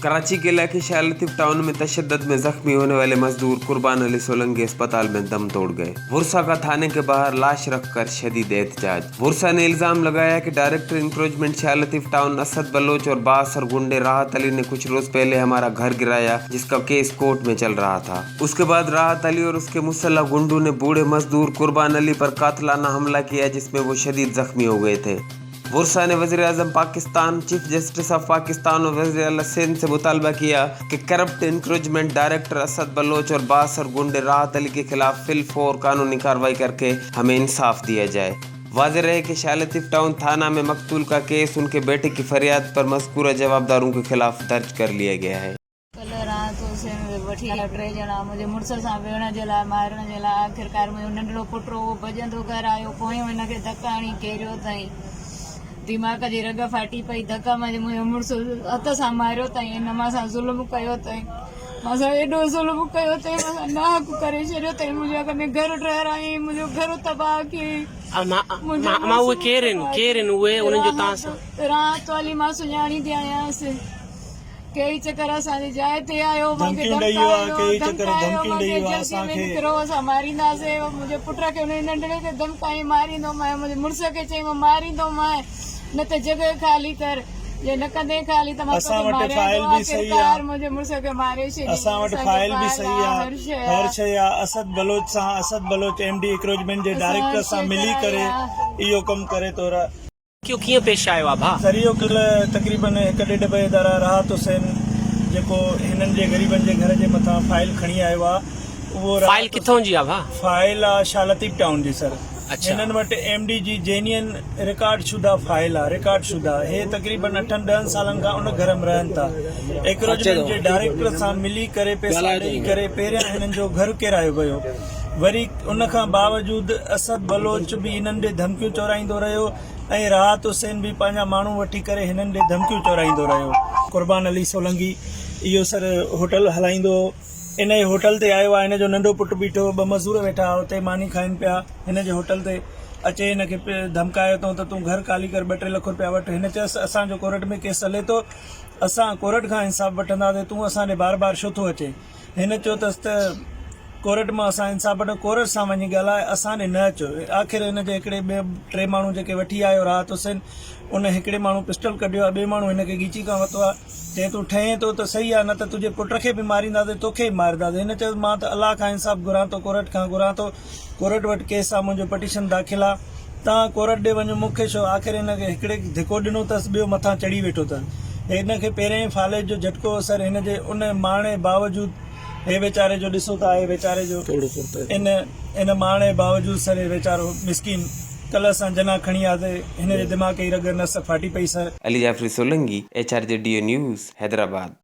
कराची के इलाके शाह लतीफ टाउन में तशद्दुद में जख्मी होने वाले मजदूर कुर्बान अली सोलंकी अस्पताल में दम तोड़ गए। बुरसा का थाने के बाहर लाश रखकर शदीद एहतजाज। बुरसा ने इल्जाम लगाया कि director encroachment Shah Latif town Asad Baloch और बासर गुंडे राहत अली ने कुछ रोज पहले हमारा घर गिराया, जिसका केस कोर्ट में चल रहा था। उसके बाद राहत अली और उसके मुसल्लह गुंडों ने बूढ़े मजदूर कुर्बान अली पर कातलाना हमला किया, जिसमें वो शदीद जख्मी हो गए थे। बुरसा ने वज़ीर-ए-आज़म Pakistan, chief justice of Pakistan और वज़ीर आला सिंध से मुतालबा किया कि corrupt encroachment director Asad Baloch और बासर गुंडे राहत अली के खिलाफ फिल-फौर कानूनी कार्रवाई करके हमें इंसाफ दिया जाए। वाज़ेह रहे कि शाह लतीफ टाउन थाना में मकतूल का केस उनके बेटे की फरियाद पर मज़कूरा जवाबदारों के खिलाफ दर्ज कर लिया गया है। टे ॼणा मुंहिंजे मुड़ुस सां वेहण जे लाइ मारण जे लाइ आख़िरकार मुंहिंजो नंढड़ो पुटु उहो भॼंदो घर आयो, पोयों हिनखे धका हणी केरियो अथई, दिमाग़ जी रग फाटी पई, धका मुंहिंजो मुड़ुस हथ सां मारियो अथई, हिन मां सां ज़ुल्म कयो अथई, मां सां एॾो ज़ुल्म कयो अथई, मां सां नाहक करे छॾियो अथई, मुंहिंजे अॻ में घर ठहिराई, मुंहिंजो घर तबाह कयईं। राहत वाली मां सुञाणींदी आहियांसि। कई चक्कर असांजे जाइ ते आयो, असां मारींदासीं, मुंहिंजे पुट खे हुन नंढड़े खे धमकाई मारींदोमांइ, मुंहिंजे मुड़ुस खे चई मां मारींदोमांइ, न त जॻह ख़ाली कर, जे न कंदे ख़ाली त मां मुंहिंजे मुड़ुस खे मारे छॾी। असां वटि फाइल बि सही आहे, हर शइ आहे। असद बलोच MD इंक्रोचमेंट जे डायरेक्टर सां मिली करे इहो कमु करे थो रहा। कीअं पेश आयो आहे भा? सरियो कल्ह तक़रीबन 1-1.5 बजे दारा राहत हुसैन जेको हिननि जे ग़रीबनि जे घर जे मथां फाइल खणी आयो आहे, उहो फाइल किथों जी आहे भा? फाइल आहे शाह लतीफ टाउन जी सर। अच्छा। हिननि वटि MD जी जेन्युइन रिकॉर्ड शुदा फाइल आहे, रिकॉर्ड शुदा। हे तक़रीबन 8-10 सालनि खां उन घर में रहनि था। इंक्रोचमेंट जे डायरेक्टर सां मिली करे पैसा ॾेई करे पहिरियां हिननि जो घर किरायो वियो, वरी उन खां बावजूद असद बलोच बि हिननि ॾे धमकियूं चोराईंदो रहियो ऐं राहत हुसैन बि पंहिंजा माण्हू वठी करे हिननि ॾे धमकियूं चोराईंदो रहियो। कुर्बान अली सोलंकी इहो सर होटल हलाईंदो, इन जे होटल ते आयो आहे, हिन जो नंढो पुटु बीठो, 2 मज़दूर वेठा हुते मानी खाइनि पिया, हिन जे होटल ते अचे हिनखे धमकायो अथऊं त तूं घर ख़ाली कर, 2-3 लख रुपया वठि। हिन चयसि असांजो कोर्ट में केस हले थो, असां कोर्ट खां इंसाफ़ वठंदासीं, तूं असां ॾे बार छो थो अचे। हिन चयो अथसि त कोर्ट मां असां इंसाफ़ वठूं, कोर्ट सां वञी ॻाल्हाए, असां ॾे न अचो। आख़िर हिन जे हिकिड़े 2-3 माण्हू जेके वठी आयो राहत हुसैन, उन हिकिड़े माण्हू पिस्टल कढियो आहे, 2 माण्हू हिनखे ॻीची खां वरितो आहे, चए तूं ठहे थो त सही आहे, न त तुंहिंजे पुट खे बि मारींदासीं, तोखे बि मारींदासीं। हिन चयो मां त अलाह खां इंसाफ़ घुरां थो, कोर्ट खां घुरां थो, कोर्ट वटि केस आहे, मुंहिंजो पटिशन दाख़िल आहे, तव्हां कोर्ट ॾे वञो, मूंखे छो। आख़िर हिनखे हिकिड़े धिको ॾिनो अथसि, ॿियो मथां चढ़ी वेठो अथसि। हिनखे पहिरें फाले जो झटको असर हिन जे उन माणे बावजूद हे वेचारे जो ॾिसो था, हे वेचारे जो इन माणे बावजूद सर हे वेचारो मिसकिन कल्ह असां जना खणी आयासीं, हिन जे दिमाग़ जी रग नस फाटी पई सर। Ali Jafri Solanki, HRJ DO news, Hyderabad.